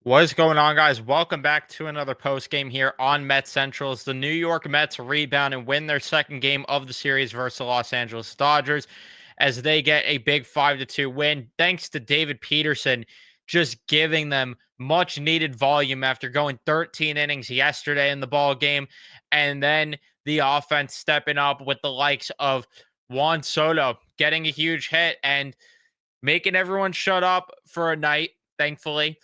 What is going on, guys? Welcome back to another post game here on Mets Central. As the New York Mets rebound and win their second game of the series versus the Los Angeles Dodgers, as they get a big 5-2 win, thanks to David Peterson just giving them much needed volume after going 13 innings yesterday in the ball game, and then the offense stepping up with the likes of Juan Soto getting a huge hit and making everyone shut up for a night, thankfully.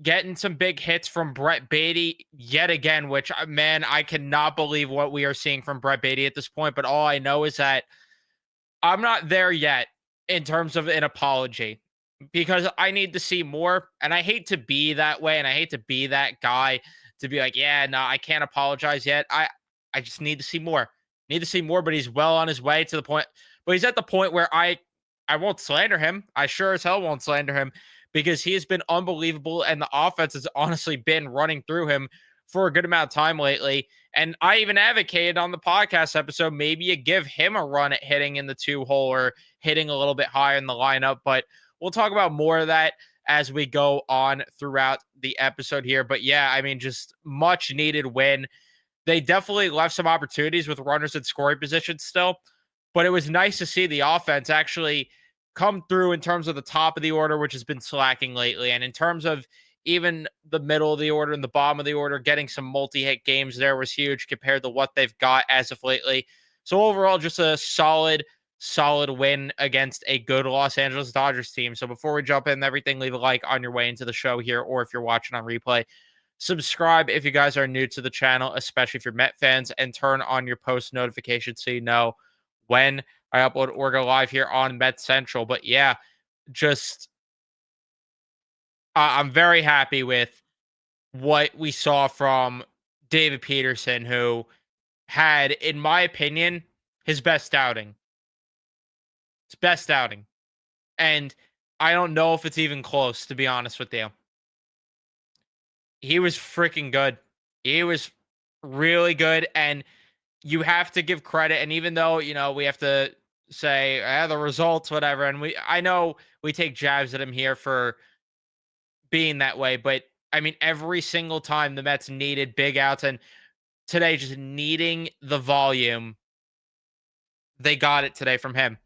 Getting some big hits from Brett Beatty yet again, which, man, I cannot believe what we are seeing from Brett Beatty at this point. But all I know is that I'm not there yet in terms of an apology because I need to see more. And I hate to be that way. And I hate to be that guy to be like, yeah, no, I can't apologize yet. I just need to see more. Need to see more, but he's well on his way to the point. But he's at the point where I won't slander him. I sure as hell won't slander him because he has been unbelievable. And the offense has honestly been running through him for a good amount of time lately. And I even advocated on the podcast episode, maybe you give him a run at hitting in the 2-hole or hitting a little bit higher in the lineup. But we'll talk about more of that as we go on throughout the episode here. But yeah, I mean, just much needed win. They definitely left some opportunities with runners in scoring position still, but it was nice to see the offense actually come through in terms of the top of the order, which has been slacking lately. And in terms of even the middle of the order and the bottom of the order, getting some multi-hit games there was huge compared to what they've got as of lately. So overall, just a solid win against a good Los Angeles Dodgers team. So before we jump in everything, leave a like on your way into the show here, or if you're watching on replay, subscribe if you guys are new to the channel, especially if you're Met fans, and turn on your post notifications so you know when I upload or go live here on Met Central. But yeah, just I'm very happy with what we saw from David Peterson, who had, in my opinion, his best outing. His best outing. And I don't know if it's even close, to be honest with you. He was freaking good. He was really good. And you have to give credit. And even though, we have to say the results, whatever. And I know we take jabs at him here for being that way, but I mean, every single time the Mets needed big outs and today just needing the volume, they got it today from him.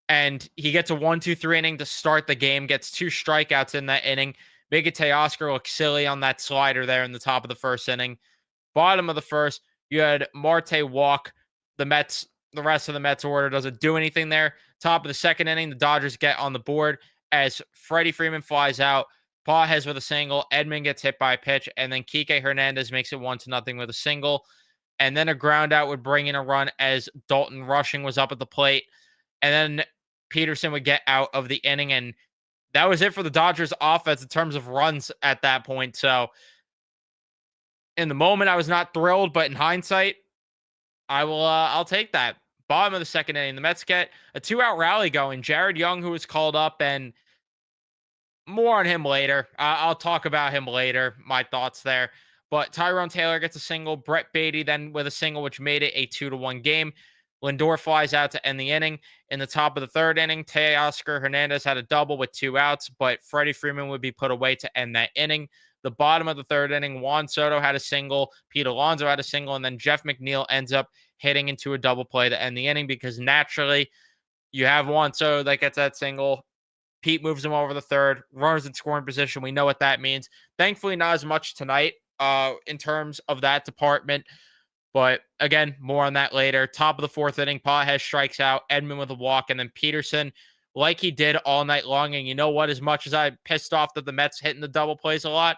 And he gets a 1-2-3 inning to start the game, gets 2 strikeouts in that inning. Miguel Teoscar looks silly on that slider there in the top of the first inning. Bottom of the first, you had Marte walk. The rest of the Mets order doesn't do anything there. Top of the second inning, the Dodgers get on the board as Freddie Freeman flies out. Pages with a single. Edman gets hit by a pitch, and then Kike Hernandez makes it 1-0 with a single. And then a ground out would bring in a run as Dalton Rushing was up at the plate. And then Peterson would get out of the inning, and that was it for the Dodgers offense in terms of runs at that point. So in the moment, I was not thrilled, but in hindsight, I'll take that. Bottom of the second inning, the Mets get a 2-out rally going. Jared Young, who was called up, and more on him later. I'll talk about him later, my thoughts there. But Tyrone Taylor gets a single. Brett Beatty then with a single, which made it a 2-1 game. Lindor flies out to end the inning. In the top of the third inning, Teoscar Hernandez had a double with 2 outs, but Freddie Freeman would be put away to end that inning. The bottom of the third inning, Juan Soto had a single, Pete Alonso had a single, and then Jeff McNeil ends up hitting into a double play to end the inning because naturally you have Juan Soto that gets that single. Pete moves him over the third, runners in scoring position. We know what that means. Thankfully, not as much tonight in terms of that department. But again, more on that later. Top of the fourth inning, Pages strikes out, Edman with a walk, and then Peterson, like he did all night long. And you know what? As much as I'm pissed off that the Mets hitting the double plays a lot,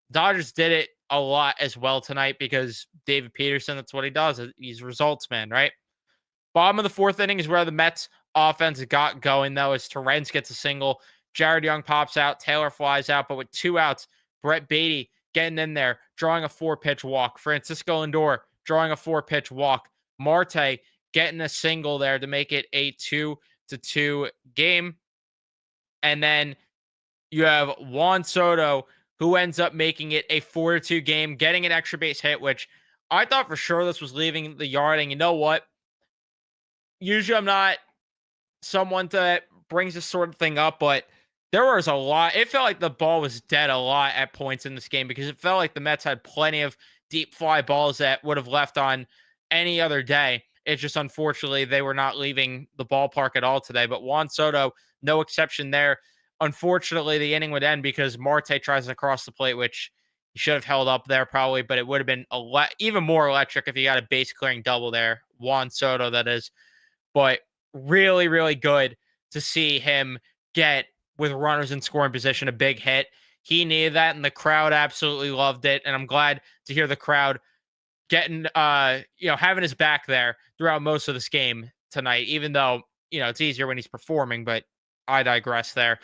Dodgers did it a lot as well tonight because David Peterson, that's what he does. He's results man, right? Bottom of the fourth inning is where the Mets offense got going, though, as Torrens gets a single. Jared Young pops out. Taylor flies out, but with 2 outs, Brett Beatty getting in there, drawing a 4-pitch walk. Francisco Lindor drawing a 4-pitch walk. Marte getting a single there to make it a 2-2 game. And then you have Juan Soto, who ends up making it a 4-2 game, getting an extra base hit, which I thought for sure this was leaving the yard. And you know what? Usually I'm not someone that brings this sort of thing up, but There was a lot. It felt like the ball was dead a lot at points in this game because it felt like the Mets had plenty of deep fly balls that would have left on any other day. It's just unfortunately they were not leaving the ballpark at all today. But Juan Soto, no exception there. Unfortunately, the inning would end because Marte tries to cross the plate, which he should have held up there probably, but it would have been even more electric if he got a base clearing double there. Juan Soto, that is. But really, really good to see him get, with runners in scoring position, a big hit. He needed that, and the crowd absolutely loved it. And I'm glad to hear the crowd getting, having his back there throughout most of this game tonight, even though, it's easier when he's performing, but I digress there.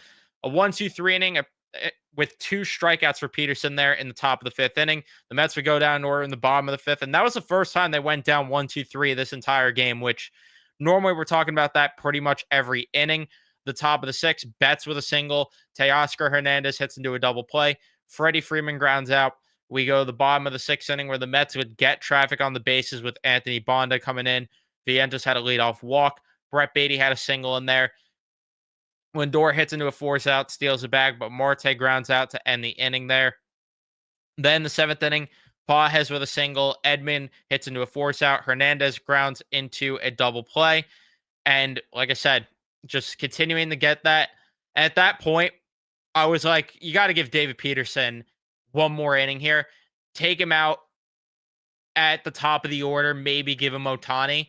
A 1-2-3 inning with 2 strikeouts for Peterson there in the top of the 5th inning. The Mets would go down in order in the bottom of the 5th, and that was the first time they went down 1-2-3 this entire game, which normally we're talking about that pretty much every inning. The top of the 6th, Betts with a single. Teoscar Hernandez hits into a double play. Freddie Freeman grounds out. We go to the bottom of the 6th inning where the Mets would get traffic on the bases with Anthony Bonda coming in. Vientos had a leadoff walk. Brett Beatty had a single in there. Lindor hits into a force out, steals a bag, but Marte grounds out to end the inning there. Then the 7th inning, Pages with a single. Edman hits into a force out. Hernandez grounds into a double play. And like I said, just continuing to get that. At that point, I was like, you got to give David Peterson one more inning here. Take him out at the top of the order, maybe give him Ohtani.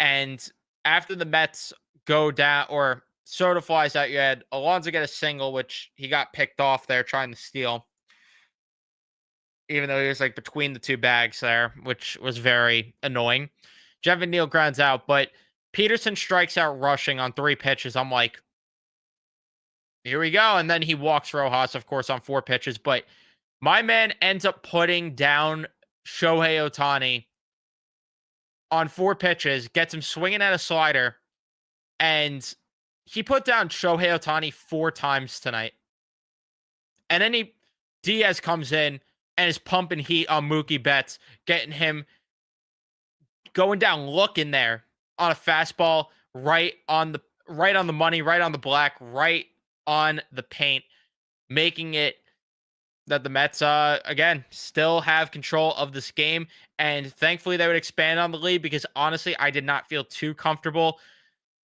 And after the Mets go down, or Soto flies out, you had Alonso get a single, which he got picked off there trying to steal, even though he was like between the 2 bags there, which was very annoying. Jeff Neal grounds out, but Peterson strikes out rushing on 3 pitches. I'm like, here we go. And then he walks Rojas, of course, on 4 pitches. But my man ends up putting down Shohei Ohtani on 4 pitches, gets him swinging at a slider, and he put down Shohei Ohtani 4 times tonight. And then Diaz comes in and is pumping heat on Mookie Betts, getting him going down, looking there on a fastball, right on the money, right on the black, right on the paint, making it that the Mets again still have control of this game. And thankfully they would expand on the lead, because honestly I did not feel too comfortable,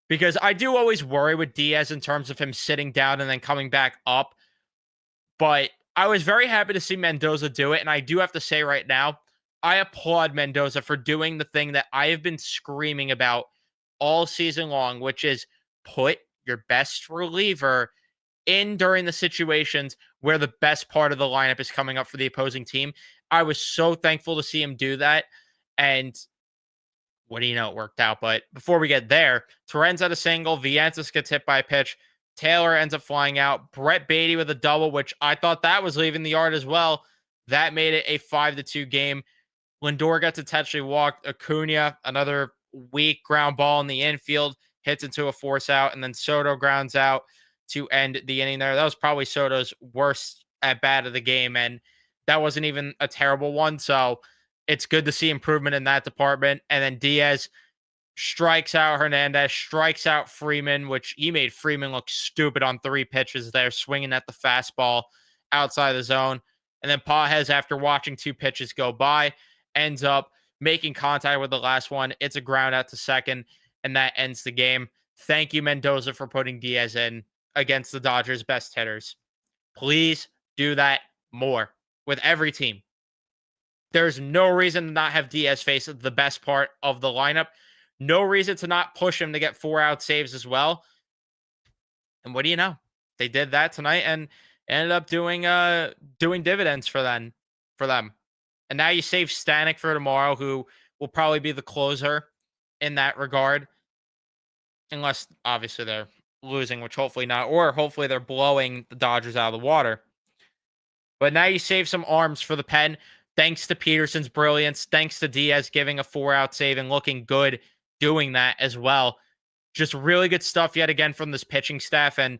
because I do always worry with Diaz in terms of him sitting down and then coming back up. But I was very happy to see Mendoza do it. And I do have to say right now, I applaud Mendoza for doing the thing that I have been screaming about all season long, which is put your best reliever in during the situations where the best part of the lineup is coming up for the opposing team. I was so thankful to see him do that. And what do you know, it worked out. But before we get there, Torrens had a single. Vientos gets hit by a pitch. Taylor ends up flying out. Brett Beatty with a double, which I thought that was leaving the yard as well. That made it a 5-2 game. Lindor gets intentionally walked. Acuna, another weak ground ball in the infield, hits into a force out, and then Soto grounds out to end the inning there. That was probably Soto's worst at bat of the game, and that wasn't even a terrible one. So it's good to see improvement in that department. And then Diaz strikes out Hernandez, strikes out Freeman, which he made Freeman look stupid on 3 pitches there, swinging at the fastball outside the zone. And then Pages, after watching 2 pitches go by, ends up making contact with the last one. It's a ground out to second, and that ends the game. Thank you, Mendoza, for putting Diaz in against the Dodgers' best hitters. Please do that more with every team. There's no reason to not have Diaz face the best part of the lineup. No reason to not push him to get 4-out saves as well. And what do you know? They did that tonight and ended up doing dividends for them. And now you save Stanek for tomorrow, who will probably be the closer in that regard. Unless, obviously, they're losing, which hopefully not. Or hopefully they're blowing the Dodgers out of the water. But now you save some arms for the pen. Thanks to Peterson's brilliance. Thanks to Diaz giving a 4-out save and looking good doing that as well. Just really good stuff yet again from this pitching staff. And,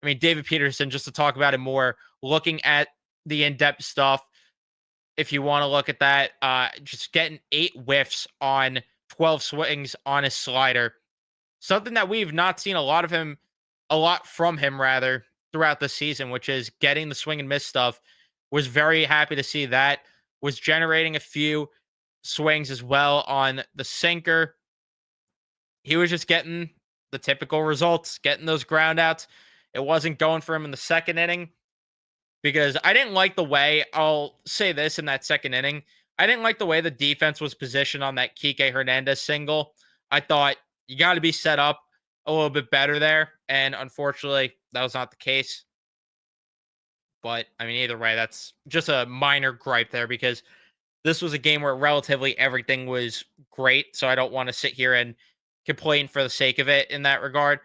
I mean, David Peterson, just to talk about it more, looking at the in-depth stuff, if you want to look at that, just getting 8 whiffs on 12 swings on his slider. Something that we've not seen a lot from him, throughout the season, which is getting the swing and miss stuff. Was very happy to see that. Was generating a few swings as well on the sinker. He was just getting the typical results, getting those ground outs. It wasn't going for him in the second inning because I didn't like the way, I'll say this in that second inning, I didn't like the way the defense was positioned on that Kike Hernandez single. I thought you got to be set up a little bit better there. And unfortunately, that was not the case. But I mean, either way, that's just a minor gripe there because this was a game where relatively everything was great. So I don't want to sit here and complain for the sake of it in that regard.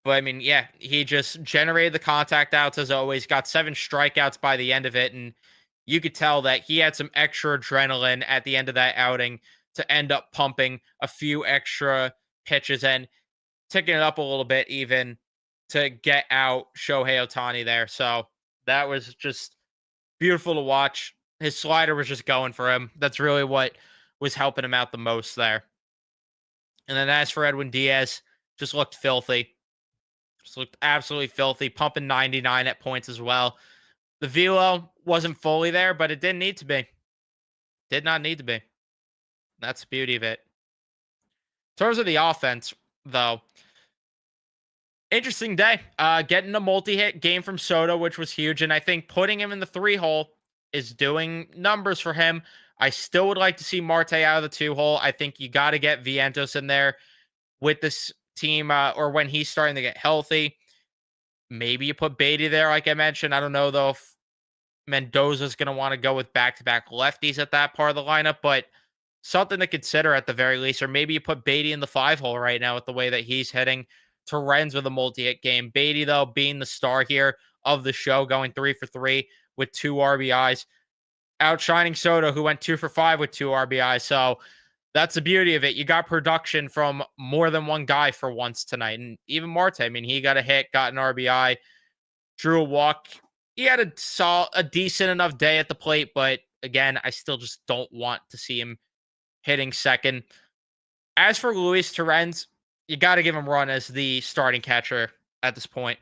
But I mean, yeah, he just generated the contact outs as always, got 7 strikeouts by the end of it. And you could tell that he had some extra adrenaline at the end of that outing to end up pumping a few extra pitches and ticking it up a little bit even to get out Shohei Ohtani there. So that was just beautiful to watch. His slider was just going for him. That's really what was helping him out the most there. And then as for Edwin Diaz, just looked filthy. Just looked absolutely filthy, pumping 99 at points as well. The velo wasn't fully there, but it didn't need to be. Did not need to be. That's the beauty of it. In terms of the offense, though, interesting day. Getting a multi-hit game from Soto, which was huge, and I think putting him in the 3-hole is doing numbers for him. I still would like to see Marte out of the 2-hole. I think you got to get Vientos in there with this team, or when he's starting to get healthy. Maybe you put Beatty there, like I mentioned. I don't know, though, if Mendoza's going to want to go with back-to-back lefties at that part of the lineup, but something to consider at the very least. Or maybe you put Beatty in the 5-hole right now with the way that he's hitting. Torrens with a multi-hit game. Beatty, though, being the star here of the show, going 3 for 3 with 2 RBIs, outshining Soto, who went 2 for 5 with 2 RBIs. So that's the beauty of it. You got production from more than one guy for once tonight. And even Marte, I mean, he got a hit, got an RBI, drew a walk. He had a decent enough day at the plate, but again, I still just don't want to see him hitting second. As for Luis Torrens, you got to give him run as the starting catcher at this point.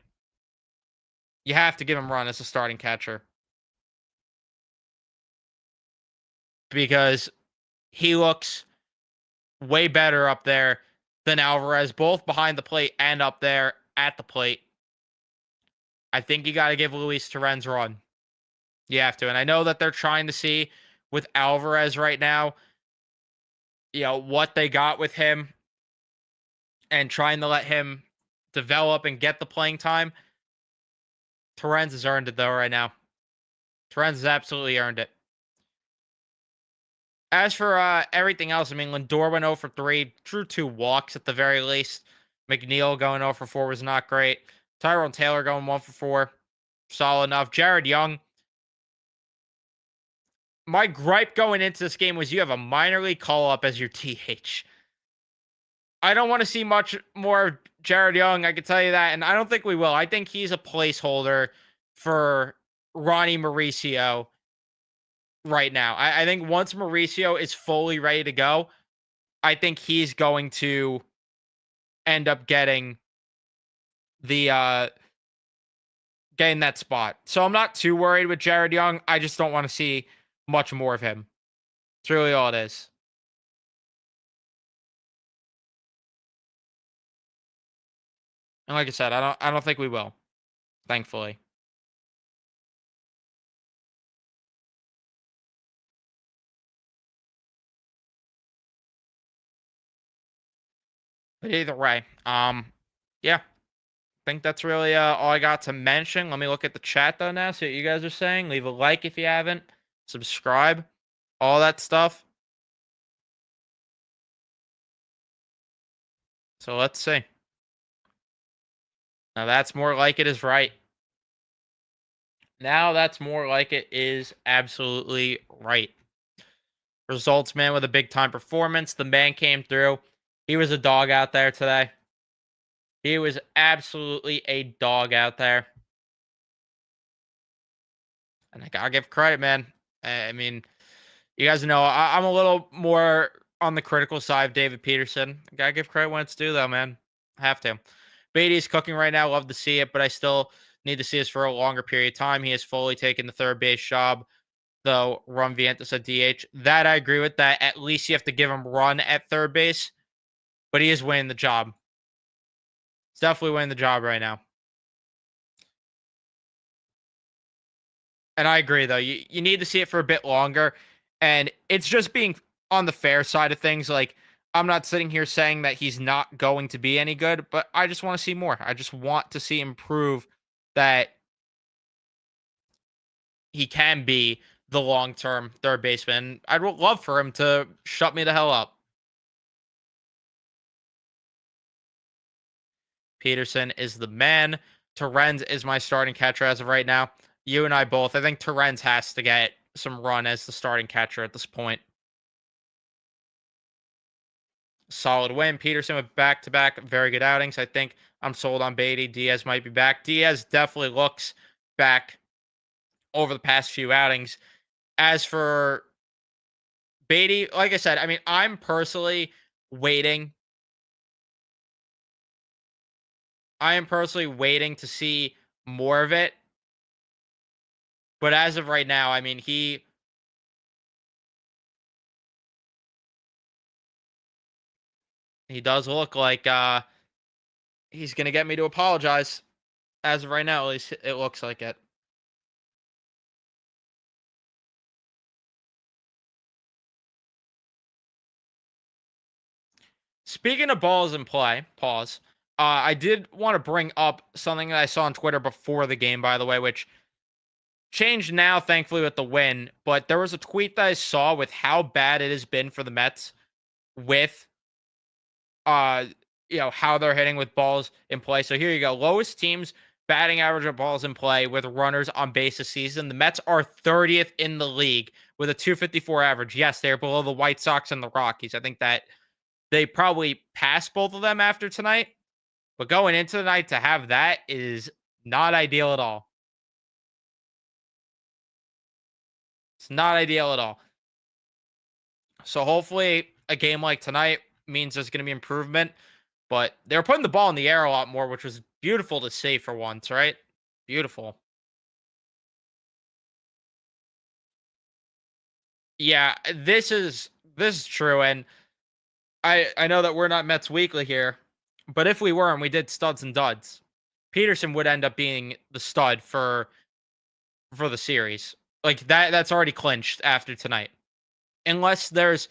You have to give him run as the starting catcher because he looks way better up there than Alvarez, both behind the plate and up there at the plate. I think you got to give Luis Torrens run. You have to. And I know that they're trying to see with Alvarez right now, what they got with him and trying to let him develop and get the playing time. Torrens has earned it, though, right now. Torrens has absolutely earned it. As for everything else, I mean, Lindor went 0 for 3, drew 2 walks at the very least. McNeil going 0 for 4 was not great. Tyrone Taylor going 1 for 4, solid enough. Jared Young. My gripe going into this game was you have a minor league call-up as your DH. I don't want to see much more of Jared Young, I can tell you that, and I don't think we will. I think he's a placeholder for Ronnie Mauricio right now. I think once Mauricio is fully ready to go, I think he's going to end up getting the getting that spot. So I'm not too worried with Jared Young. I just don't want to see much more of him. It's really all it is. And like I said, I don't think we will, thankfully. But either way, yeah, I think that's really all I got to mention. Let me look at the chat though now, see what you guys are saying. Leave a like if you haven't, subscribe, all that stuff. So let's see. Now that's more like it is right. Now that's more like it is absolutely right. Results man with a big time performance. The man came through. He was a dog out there today. He was absolutely a dog out there. And I gotta give credit, man. I mean, you guys know I'm a little more on the critical side of David Peterson. I gotta give credit when it's due, though, man. I have to. Beatty is cooking right now. Love to see it, but I still need to see this for a longer period of time. He has fully taken the third base job, though Ron Vientos at DH. That I agree with that. At least you have to give him run at third base, but he is winning the job. He's definitely winning the job right now. And I agree, though. You need to see it for a bit longer. And it's just being on the fair side of things. Like, I'm not sitting here saying that he's not going to be any good, but I just want to see more. I just want to see him prove that he can be the long term third baseman. I'd love for him to shut me the hell up. Peterson is the man. Torrens is my starting catcher as of right now. You and I both. I think Torrens has to get some run as the starting catcher at this point. Solid win. Peterson with back-to-back very good outings. I think I'm sold on Beatty. Diaz might be back. Diaz definitely looks back over the past few outings. As for Beatty, like I said, I mean, I'm personally waiting. I am personally waiting to see more of it. But as of right now, I mean, he does look like he's gonna get me to apologize. As of right now, at least it looks like it. Speaking of balls in play, pause. I did want to bring up something that I saw on Twitter before the game, by the way, which changed now, thankfully, with the win. But there was a tweet that I saw with how bad it has been for the Mets with uh how they're hitting with balls in play. So here you go. Lowest teams batting average of balls in play with runners on base this season. The Mets are 30th in the league with a 254 average. Yes, they're below the White Sox and the Rockies. I think that they probably passed both of them after tonight. But going into the night to have that is not ideal at all. It's not ideal at all. So hopefully a game like tonight means there's going to be improvement. But they were putting the ball in the air a lot more, which was beautiful to see for once, right? Beautiful. Yeah, this is true. And I know that we're not Mets Weekly here, but if we were and we did studs and duds, Peterson would end up being the stud for the series. Like that's already clinched after tonight. Unless there's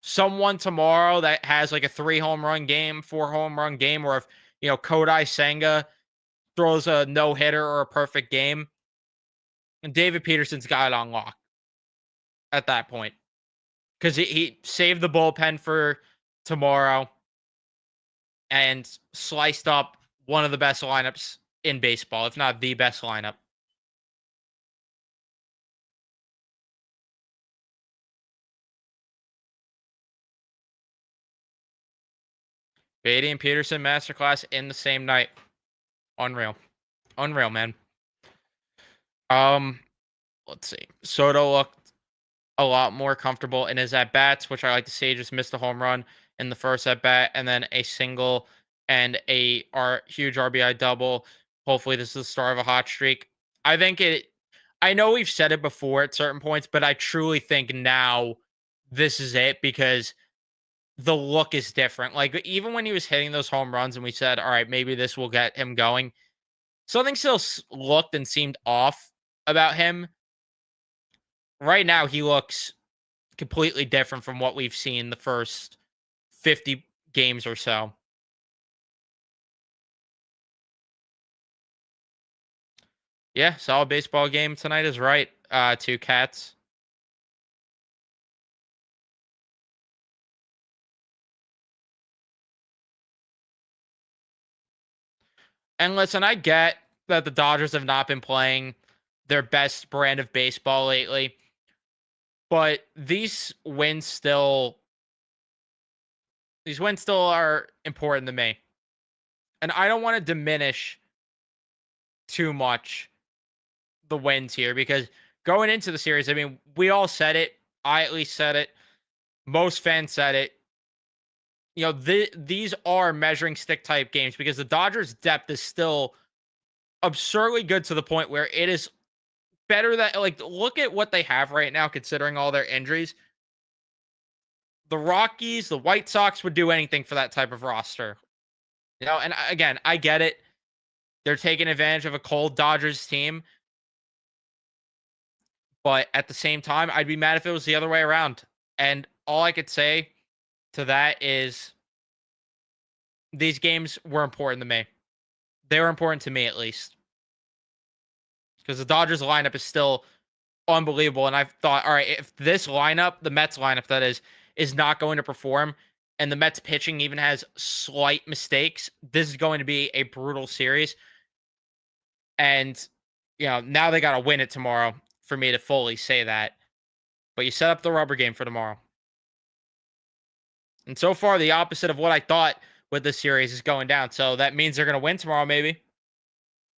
someone tomorrow that has like a 3 home run game, 4 home run game, or if Kodai Senga throws a no hitter or a perfect game, and David Peterson's got it on lock at that point because he saved the bullpen for tomorrow and sliced up one of the best lineups in baseball, if not the best lineup. Beatty and Peterson masterclass in the same night. Unreal. Unreal, man. Um, let's see. Soto looked a lot more comfortable in his at bats, which I like to see. Just missed a home run in the first at bat, and then a single and a huge RBI double. Hopefully, this is the start of a hot streak. I think it. I know we've said it before at certain points, but I truly think now this is it because the look is different. Like even when he was hitting those home runs, and we said, "All right, maybe this will get him going." Something still looked and seemed off about him. Right now, he looks completely different from what we've seen the first 50 games or so. Yeah, solid baseball game tonight is right. 2 cats. And listen, I get that the Dodgers have not been playing their best brand of baseball lately, but these wins still are important to me. And I don't want to diminish too much the wins here because going into the series, I mean, we all said it. I at least said it. Most fans said it. these are measuring stick type games because the Dodgers' depth is still absurdly good to the point where it is better that like look at what they have right now considering all their injuries. The Rockies, the White Sox would do anything for that type of roster. And again, I get it. They're taking advantage of a cold Dodgers team, but at the same time, I'd be mad if it was the other way around. And all I could say to that is these games were important to me. They were important to me at least because the Dodgers lineup is still unbelievable. And I've thought, all right, if this lineup, the Mets lineup that is not going to perform and the Mets pitching even has slight mistakes, this is going to be a brutal series. And, now they got to win it tomorrow for me to fully say that. But you set up the rubber game for tomorrow. And so far, the opposite of what I thought with this series is going down. So that means they're going to win tomorrow, maybe.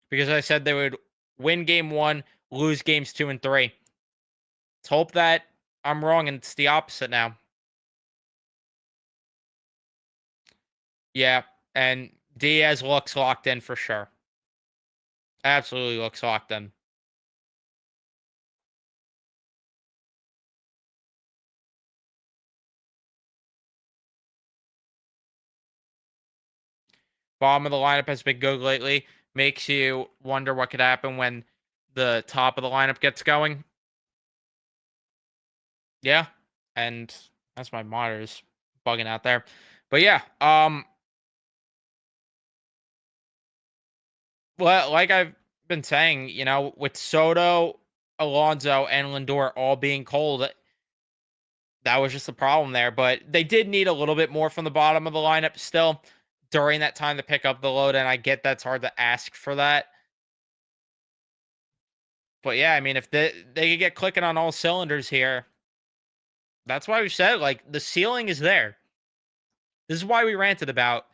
Because I said they would win game one, lose games 2 and 3. Let's hope that I'm wrong and it's the opposite now. Yeah. And Diaz looks locked in for sure. Absolutely looks locked in. Bottom of the lineup has been good lately. Makes you wonder what could happen when the top of the lineup gets going. Yeah. And that's my monitors bugging out there. But yeah, well, like I've been saying, with Soto, Alonso, and Lindor all being cold, that was just the problem there. But they did need a little bit more from the bottom of the lineup still during that time to pick up the load. And I get that's hard to ask for that. But yeah, I mean, if they could get clicking on all cylinders here, that's why we said like the ceiling is there. This is why we ranted about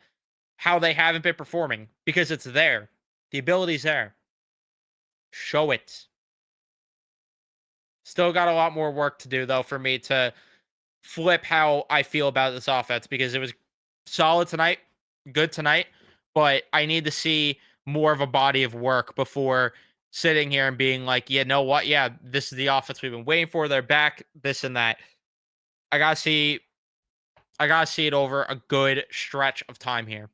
how they haven't been performing because it's there. The ability's there. Show it. Still got a lot more work to do though for me to flip how I feel about this offense because it was solid tonight, good tonight, but I need to see more of a body of work before sitting here and being like, yeah, know what? Yeah, this is the offense we've been waiting for. They're back, this and that. I gotta see it over a good stretch of time here.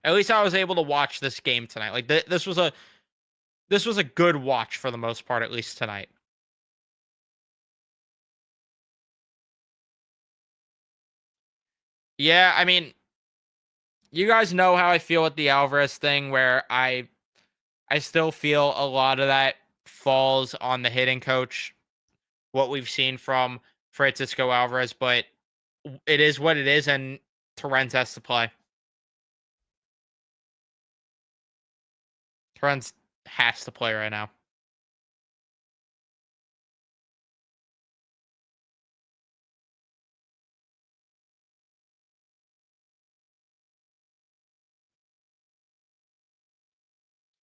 At least I was able to watch this game tonight. Like this was a good watch for the most part, at least tonight. Yeah, I mean, you guys know how I feel with the Alvarez thing, where I still feel a lot of that falls on the hitting coach. What we've seen from Francisco Alvarez, but it is what it is, and Torrens has to play. Torrens has to play right now.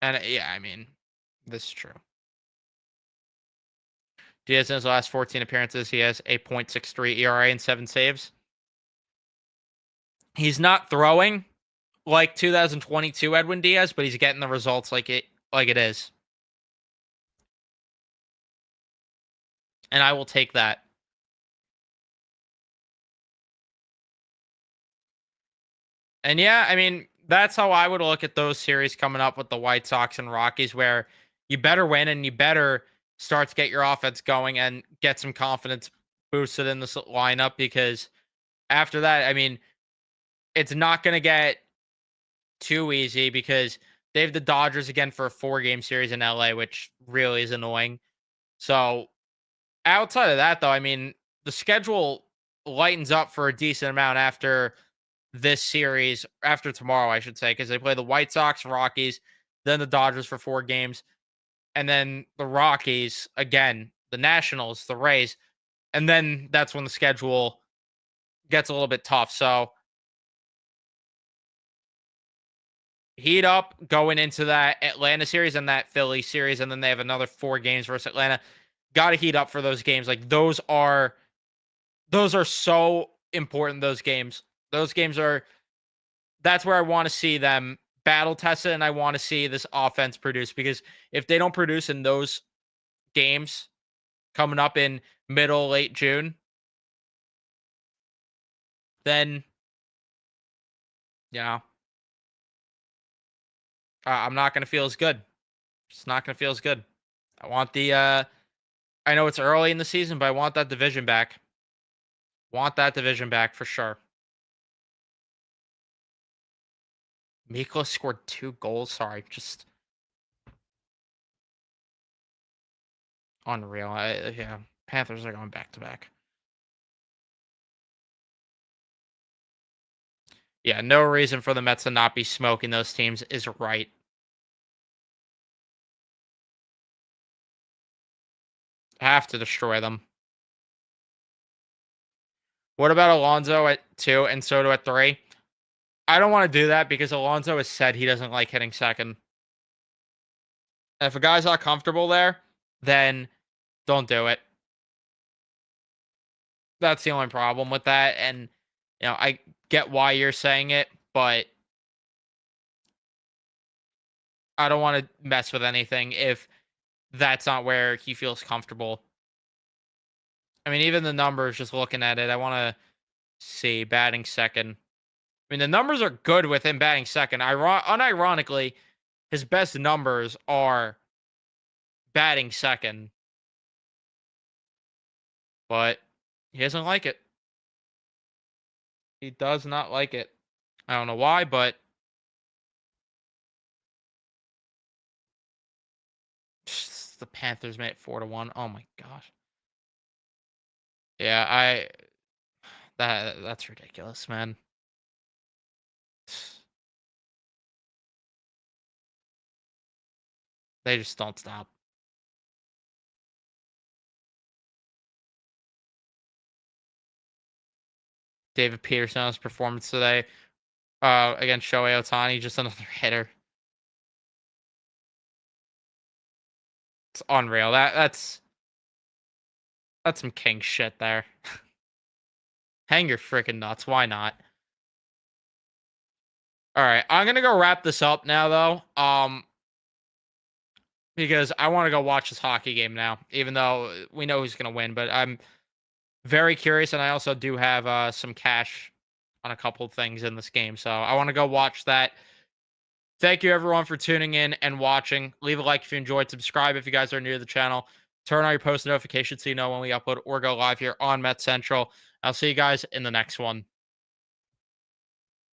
And yeah, I mean, this is true. Diaz in his last 14 appearances, he has a .63 ERA and 7 saves. He's not throwing like 2022 Edwin Diaz, but he's getting the results like it is. And I will take that. And yeah, I mean, that's how I would look at those series coming up with the White Sox and Rockies, where you better win and you better start to get your offense going and get some confidence boosted in this lineup because after that, I mean, it's not going to get too easy because they have the Dodgers again for a 4-game series in LA, which really is annoying. So outside of that, though, I mean, the schedule lightens up for a decent amount after this series, after tomorrow, I should say, because they play the White Sox, Rockies, then the Dodgers for 4 games, and then the Rockies again, the Nationals, the Rays, and then that's when the schedule gets a little bit tough. So heat up going into that Atlanta series and that Philly series, and then they have another 4 games versus Atlanta. Got to heat up for those games. Like those are so important. Those games are. That's where I want to see them battle tested, and I want to see this offense produce, because if they don't produce in those games coming up in middle late June, then you know I'm not gonna feel as good. It's not gonna feel as good. I want the I know it's early in the season, but I want that division back. Want that division back for sure. Mikla scored 2 goals. Sorry, just unreal. Yeah, Panthers are going back to back. Yeah, no reason for the Mets to not be smoking those teams is right. Have to destroy them. What about Alonso at 2 and Soto at 3? I don't want to do that because Alonso has said he doesn't like hitting second. If a guy's not comfortable there, then don't do it. That's the only problem with that. And I get why you're saying it, but I don't want to mess with anything if that's not where he feels comfortable. I mean, even the numbers, just looking at it, I want to see batting second. I mean, the numbers are good with him batting second. Unironically, his best numbers are batting second, but he doesn't like it. He does not like it. I don't know why, but the Panthers made it 4-1. Oh my gosh. Yeah, that's ridiculous, man. They just don't stop. David Peterson's performance today against Shohei Ohtani, just another hitter. It's unreal. That's some king shit there. Hang your freaking nuts. Why not? All right, I'm gonna go wrap this up now, though. Because I want to go watch this hockey game now, even though we know who's gonna win. But I'm very curious, and I also do have some cash on a couple of things in this game, so I want to go watch that. Thank you everyone for tuning in and watching. Leave a like if you enjoyed. Subscribe if you guys are new to the channel. Turn on your post notifications so you know when we upload or go live here on Met Central. I'll see you guys in the next one.